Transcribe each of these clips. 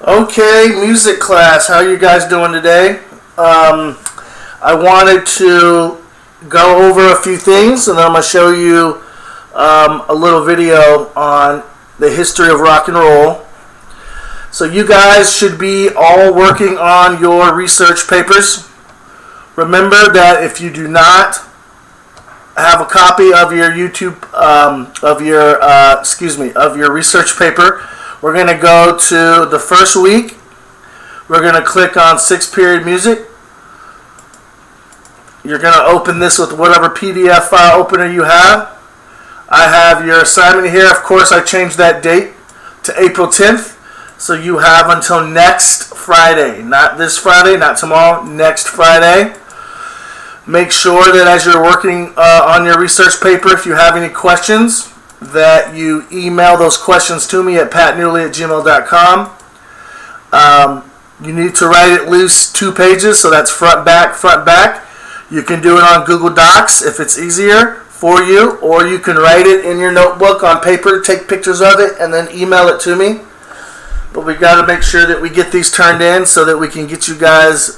Okay, music class. How are you guys doing today? I wanted to go over a few things, and then I'm going to show you a little video on the history of rock and roll. So you guys should be all working on your research papers. Remember that if you do not have a copy of your of your research paper, we're going to go to the first week. We're going to click on 6-period music. You're going to open this with whatever PDF file opener you have. I have your assignment here. Of course, I changed that date to April 10th. So you have until next Friday. Not this Friday, not tomorrow, next Friday. Make sure that as you're working on your research paper, if you have any questions, that you email those questions to me at patnewley@gmail.com. You need to write at least 2 pages, so that's front, back. You can do it on Google Docs if it's easier for you, or you can write it in your notebook on paper, take pictures of it, and then email it to me. But we got to make sure that we get these turned in so that we can get you guys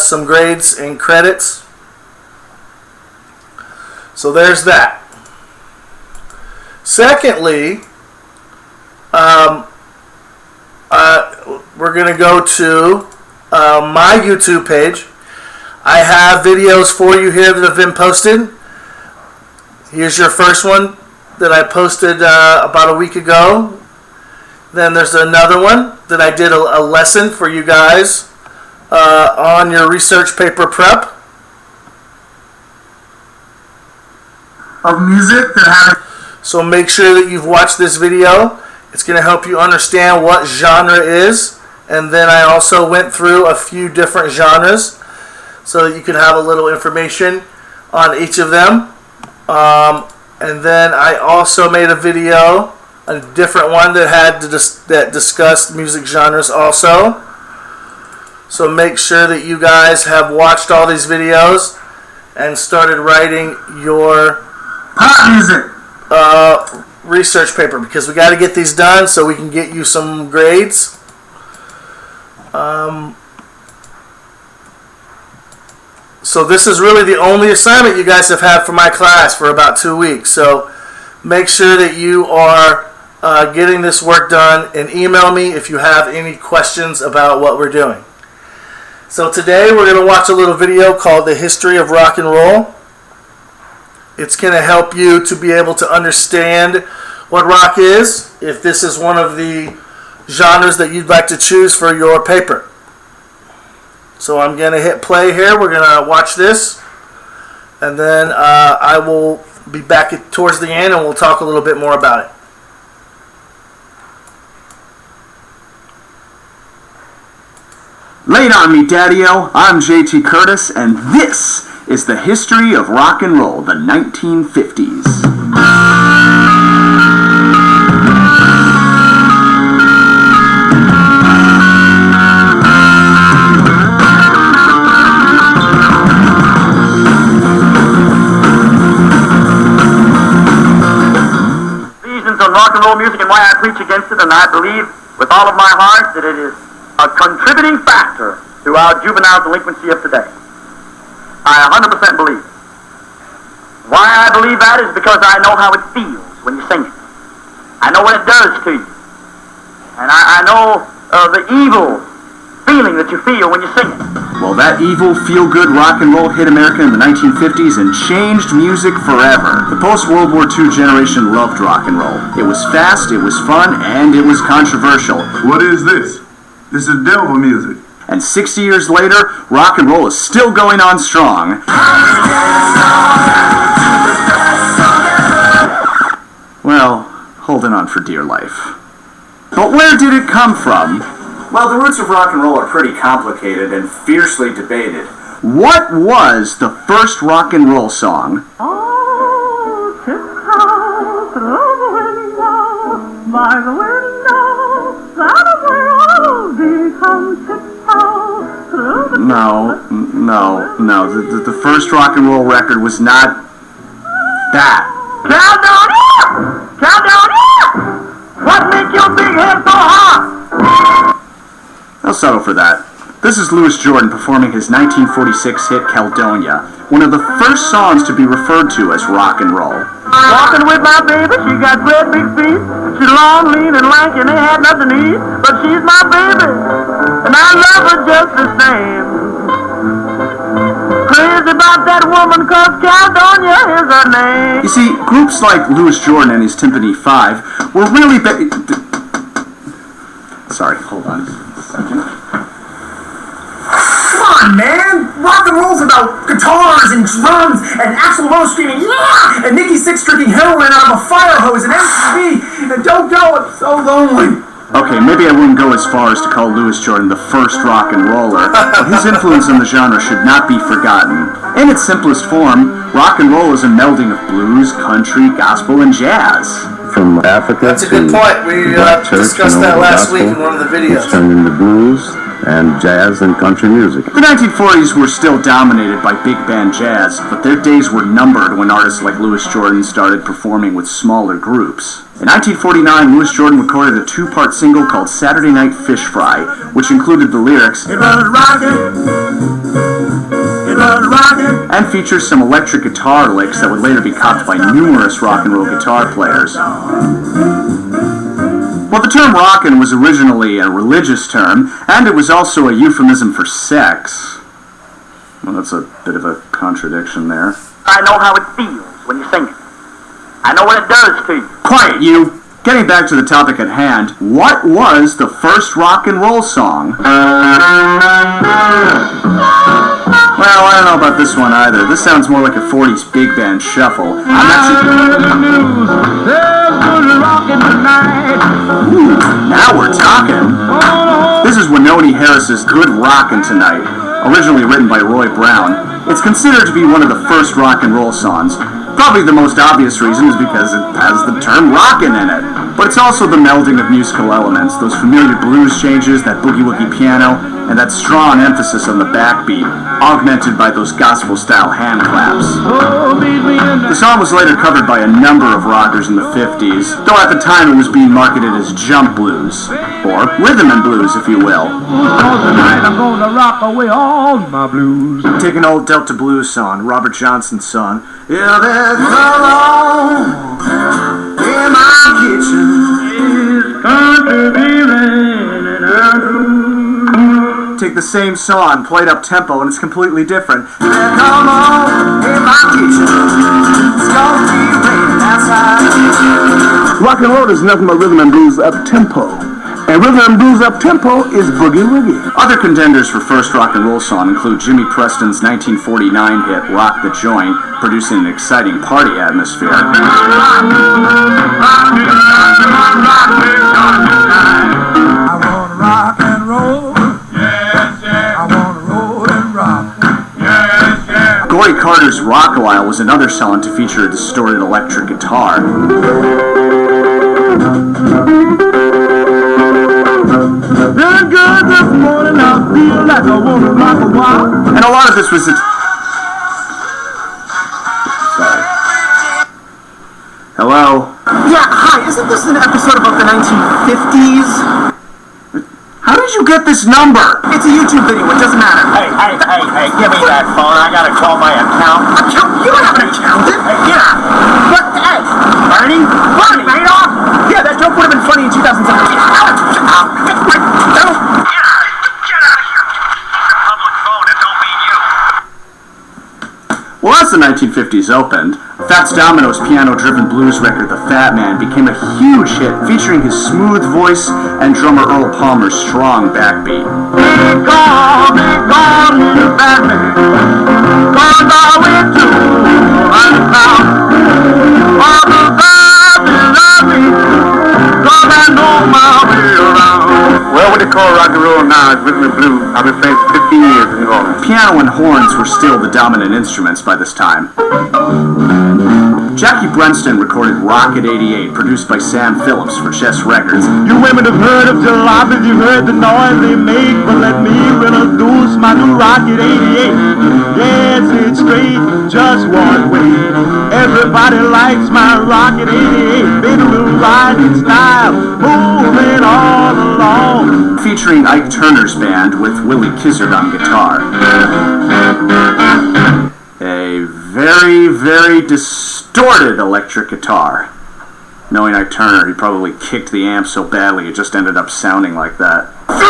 some grades and credits. So there's that. Secondly, we're going to go to my YouTube page. I have videos for you here that have been posted. Here's your first one that I posted about a week ago. Then there's another one that I did a lesson for you guys on your research paper prep. Of music that had. So make sure that you've watched this video. It's going to help you understand what genre is. And then I also went through a few different genres so that you can have a little information on each of them. And then I also made a video, a different one that discussed music genres also. So make sure that you guys have watched all these videos and started writing your pop music research paper, because we got to get these done so we can get you some grades. So this is really the only assignment you guys have had for my class for about 2 weeks. So make sure that you are getting this work done, and email me if you have any questions about what we're doing. So today we're going to watch a little video called The History of Rock and Roll. It's going to help you to be able to understand what rock is, if this is one of the genres that you'd like to choose for your paper. So I'm going to hit play here. We're going to watch this, and then I will be back towards the end and we'll talk a little bit more about it. Lay it on me, Daddy-O. I'm JT Curtis, and this is the history of rock and roll, the 1950s. Reasons on rock and roll music and why I preach against it, and I believe with all of my heart that it is a contributing factor to our juvenile delinquency of today. I 100% believe. Why I believe that is because I know how it feels when you sing it. I know what it does to you. And I know the evil feeling that you feel when you sing it. Well, that evil, feel-good rock and roll hit America in the 1950s and changed music forever. The post-World War II generation loved rock and roll. It was fast, it was fun, and it was controversial. What is this? This is devil music. And 60 years later, rock and roll is still going on strong. Well, holding on for dear life. But where did it come from? Well, the roots of rock and roll are pretty complicated and fiercely debated. What was the first rock and roll song? Oh, tiptoe through the window, by the window, that is where all become tiptoe through the No. The first rock and roll record was not that. Countdown here! Countdown here! What makes your big head so hot? I'll settle for that. This is Louis Jordan performing his 1946 hit Caledonia, one of the first songs to be referred to as rock and roll. Walking with my baby, she got great big feet. She's long, lean, and lank, and ain't had nothing to eat. But she's my baby, and I love her just the same. Crazy about that woman, 'cause Caledonia is her name. You see, groups like Louis Jordan and his Timpani 5 were really Sorry, hold on a second. Come on, man! Rock and roll's about guitars and drums and Axl Rose screaming, yeah! And Nikki Sixx drinking heroin out of a fire hose and MTV. And don't go, it's so lonely. Okay, maybe I wouldn't go as far as to call Louis Jordan the first rock and roller, but his influence on the genre should not be forgotten. In its simplest form, rock and roll is a melding of blues, country, gospel, and jazz. From Africa That's a good point. We discussed that last week in one of the videos. It's turned into blues and jazz and country music. The 1940s were still dominated by big band jazz, but their days were numbered when artists like Louis Jordan started performing with smaller groups. In 1949, Louis Jordan recorded a two-part single called Saturday Night Fish Fry, which included the lyrics, It was rockin', it was rockin'. and features some electric guitar licks that would later be copied by numerous rock and roll guitar players. Well, the term rockin' was originally a religious term, and it was also a euphemism for sex. Well, that's a bit of a contradiction there. I know how it feels when you sing it. I know what it does to you. Quiet, you! Getting back to the topic at hand, what was the first rock and roll song? Well, I don't know about this one either. This sounds more like a 40s big band shuffle. I'm actually... Ooh, now we're talking. This is Wynonie Harris's Good Rockin' Tonight, originally written by Roy Brown. It's considered to be one of the first rock and roll songs. Probably the most obvious reason is because it has the term rockin' in it. But it's also the melding of musical elements, those familiar blues changes, that boogie-woogie piano, and that strong emphasis on the backbeat, augmented by those gospel-style hand claps. The song was later covered by a number of rockers in the 50s, though at the time it was being marketed as jump blues, or rhythm and blues, if you will. Tonight I'm gonna rock away all my blues. Take an old Delta Blues song, Robert Johnson's song. Yeah, there's alone in my kitchen. Take the same song, played up tempo, and it's completely different. Yeah, come on in my kitchen. It's gonna be raining outside. Rock and roll is nothing but rhythm and blues up tempo. And rhythm and blues up tempo is boogie woogie. Other contenders for first rock and roll song include Jimmy Preston's 1949 hit Rock the Joint, producing an exciting party atmosphere. I wanna rock and roll. Yes, yes. I wanna roll and rock. Yes, yes. Gory Carter's Rock-A-While was another song to feature a distorted electric guitar. Feeling good this morning, I feel like I wanna rock a while. And a lot of this was... Sorry. Hello? Yeah, hi, isn't this an episode about the 1950s? How did you get this number? It's a YouTube video, it doesn't matter. Hey, give me that phone. I gotta call my accountant. Account? You don't have an accountant? Yeah. What? Hey, Bernie? Bernie, Madoff? Yeah, that joke would have been funny in 2017. Well, as the 1950s opened, Fats Domino's piano-driven blues record, The Fat Man, became a huge hit, featuring his smooth voice and drummer Earl Palmer's strong backbeat. They call me the bad man, 'cause I went to right now. All the God love me, 'cause I know my way around. Well, what they call rock and roll now is rhythm and blues. I've been playing for 15 years in New Orleans. Piano and horns were still the dominant instruments by this time. Jackie Brenston recorded Rocket 88, produced by Sam Phillips for Chess Records. You women have heard of jalopies, you've heard the noise they make, but let me introduce my new Rocket 88. Yes, it's straight, just one way. Everybody likes my Rocket 88. Baby, we'll ride in style, moving all along. featuring Ike Turner's band with Willie Kizzard on guitar. A very, very distorted electric guitar. Knowing Ike Turner, he probably kicked the amp so badly it just ended up sounding like that. Why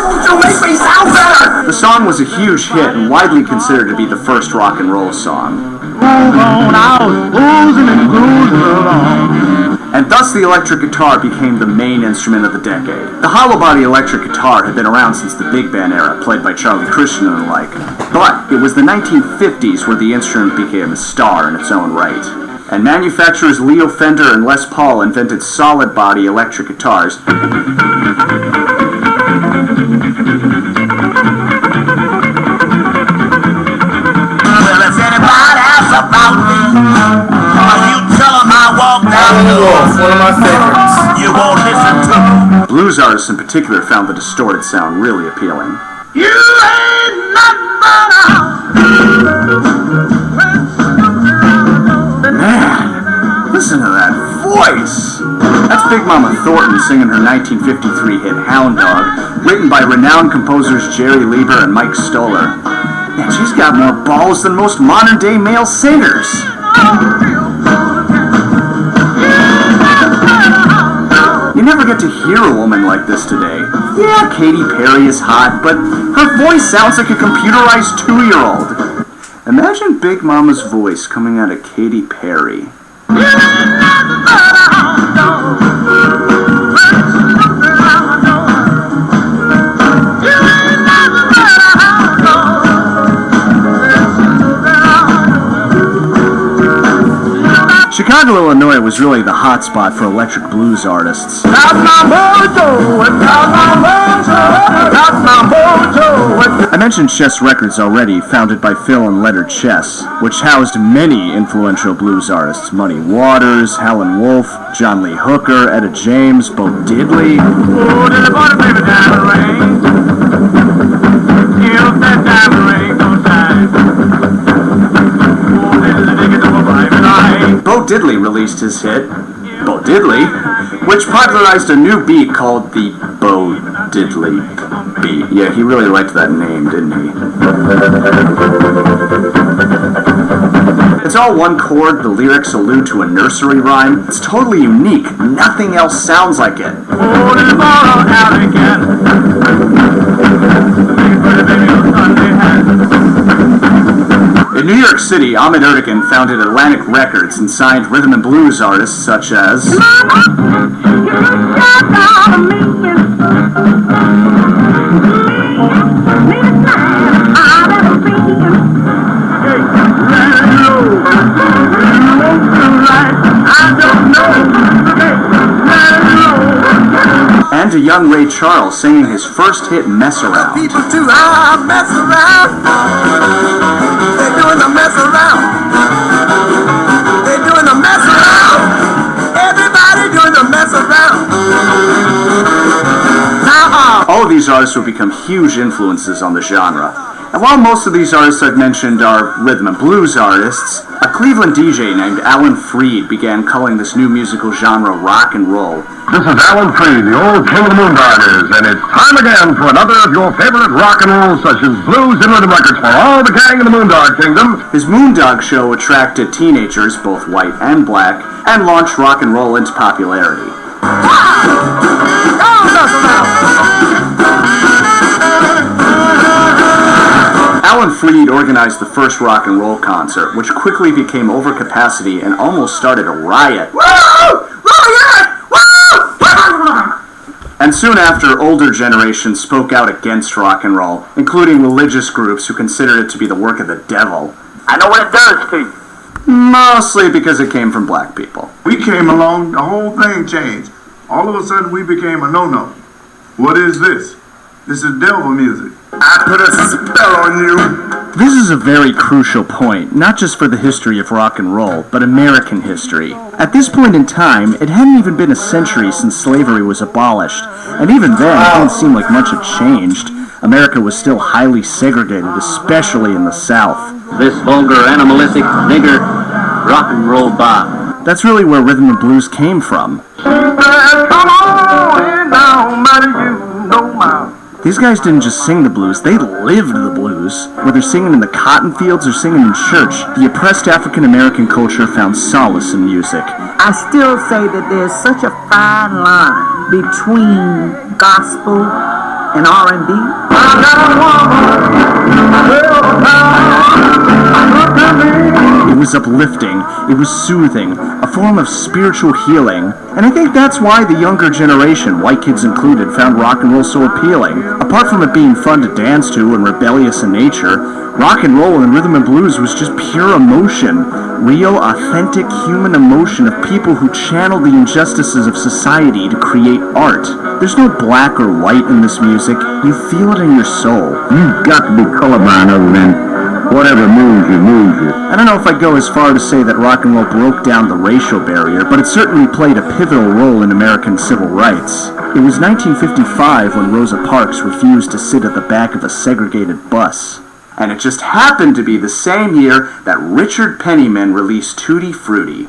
won't you make me sound better? The song was a huge hit and widely considered to be the first rock and roll song. And thus the electric guitar became the main instrument of the decade. The hollow body electric guitar had been around since the big band era, played by Charlie Christian and the like. But it was the 1950s where the instrument became a star in its own right. And manufacturers Leo Fender and Les Paul invented solid body electric guitars. One of my favorites. You won't listen to. Blues artists in particular found the distorted sound really appealing. You ain't nothing but Man, listen to that voice! That's Big Mama Thornton singing her 1953 hit Hound Dog, written by renowned composers Jerry Lieber and Mike Stoller. Man, she's got more balls than most modern-day male singers. You never get to hear a woman like this today. Yeah, Katy Perry is hot, but her voice sounds like a computerized 2-year-old. Imagine Big Mama's voice coming out of Katy Perry. Chicago, Illinois was really the hotspot for electric blues artists. I mentioned Chess Records already, founded by Phil and Leonard Chess, which housed many influential blues artists: Muddy Waters, Howlin' Wolf, John Lee Hooker, Etta James, Bo Diddley. Bo Diddley released his hit, Bo Diddley, which popularized a new beat called the Bo Diddley beat. Yeah, he really liked that name, didn't he? It's all one chord, the lyrics allude to a nursery rhyme. It's totally unique. Nothing else sounds like it. In New York City, Ahmet Ertegun founded Atlantic Records and signed rhythm and blues artists such as and a young Ray Charles singing his first hit, Mess Around. people too high, mess around. They're doing the mess around. They're doing the mess around. Everybody doing the mess around. All of these artists would become huge influences on the genre. And while most of these artists I've mentioned are rhythm and blues artists, a Cleveland DJ named Alan Freed began calling this new musical genre rock and roll. This is Alan Freed, the old king of the Moondoggers, and it's time again for another of your favorite rock and roll sessions, blues and rhythm records for all the gang in the Moondog Kingdom. His Moondog show attracted teenagers, both white and black, and launched rock and roll into popularity. Alan Freed organized the first rock and roll concert, which quickly became over capacity and almost started a riot. And soon after, older generations spoke out against rock and roll, including religious groups who considered it to be the work of the devil. I know what it does to you. Mostly because it came from black people. We came along, the whole thing changed. All of a sudden, we became a no-no. What is this? This is devil music. I put a spell on you. This is a very crucial point, not just for the history of rock and roll, but American history. At this point in time, it hadn't even been a century since slavery was abolished, and even then, it didn't seem like much had changed. America was still highly segregated, especially in the South. This vulgar, animalistic, nigger, rock and roll bop. That's really where rhythm and blues came from. Come on! These guys didn't just sing the blues, they lived the blues. Whether singing in the cotton fields or singing in church, the oppressed African American culture found solace in music. I still say that there's such a fine line between gospel and R&B. It was uplifting, it was soothing, a form of spiritual healing. And I think that's why the younger generation, white kids included, found rock and roll so appealing. Apart from it being fun to dance to and rebellious in nature, rock and roll and rhythm and blues was just pure emotion. Real, authentic human emotion of people who channel the injustices of society to create art. There's no black or white in this music. You feel it in your soul. You've got to be colorblind other than whatever moves you, moves you. I don't know if I'd go as far to say that rock and roll broke down the racial barrier, but it certainly played a pivotal role in American civil rights. It was 1955 when Rosa Parks refused to sit at the back of a segregated bus. And it just happened to be the same year that Richard Penniman released Tutti Frutti.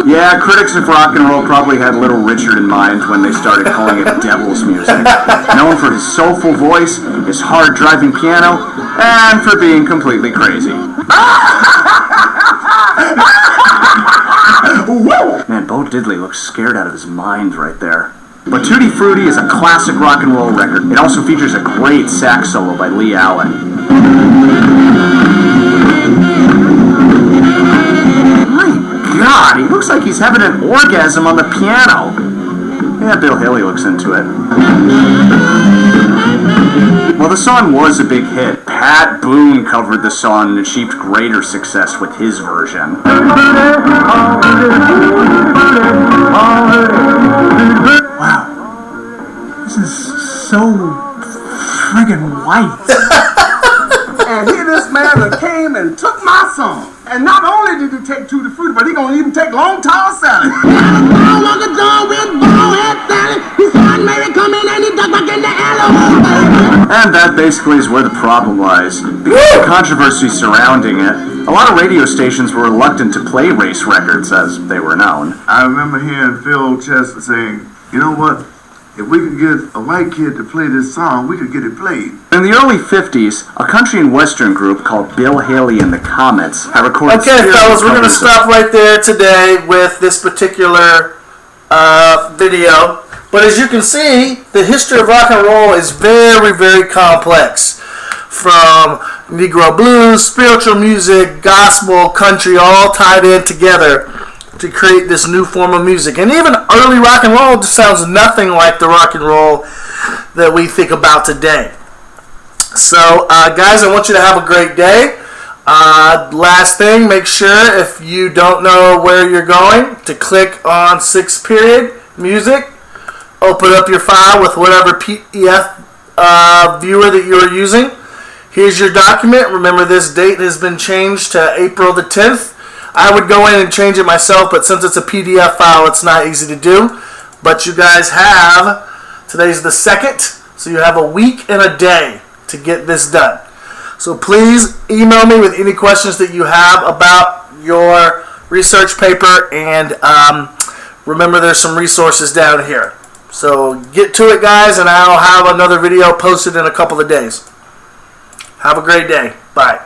Yeah, critics of rock and roll probably had Little Richard in mind when they started calling it devil's music. Known for his soulful voice, his hard driving piano, and for being completely crazy. Man, Bo Diddley looks scared out of his mind right there. But Tutti Frutti is a classic rock and roll record. It also features a great sax solo by Lee Allen. God, he looks like he's having an orgasm on the piano. Yeah, Bill Haley looks into it. Well, the song was a big hit. Pat Boone covered the song and achieved greater success with his version. Wow. This is so friggin' white. And here this man that came and took my song. And not only did he take Tutti Frutti, but he gonna even take Long Tall Sally. And that basically is where the problem lies. Because of the controversy surrounding it, a lot of radio stations were reluctant to play race records, as they were known. I remember hearing Phil Chester saying, you know what? If we could get a white kid to play this song, we could get it played. In the early 50s, a country and western group called Bill Haley and the Comets had recorded... Okay, fellas, we're going to stop right there today with this particular video. But as you can see, the history of rock and roll is very, very complex. From Negro blues, spiritual music, gospel, country, all tied in together to create this new form of music. And even early rock and roll just sounds nothing like the rock and roll that we think about today. So, guys, I want you to have a great day. Last thing, make sure if you don't know where you're going to click on 6 period music. Open up your file with whatever PDF viewer that you're using. Here's your document. Remember, this date has been changed to April the 10th. I would go in and change it myself, but since it's a PDF file, it's not easy to do. But you guys have, today's the 2nd, so you have a week and a day to get this done. So please email me with any questions that you have about your research paper, and remember there's some resources down here. So get to it, guys, and I'll have another video posted in a couple of days. Have a great day. Bye.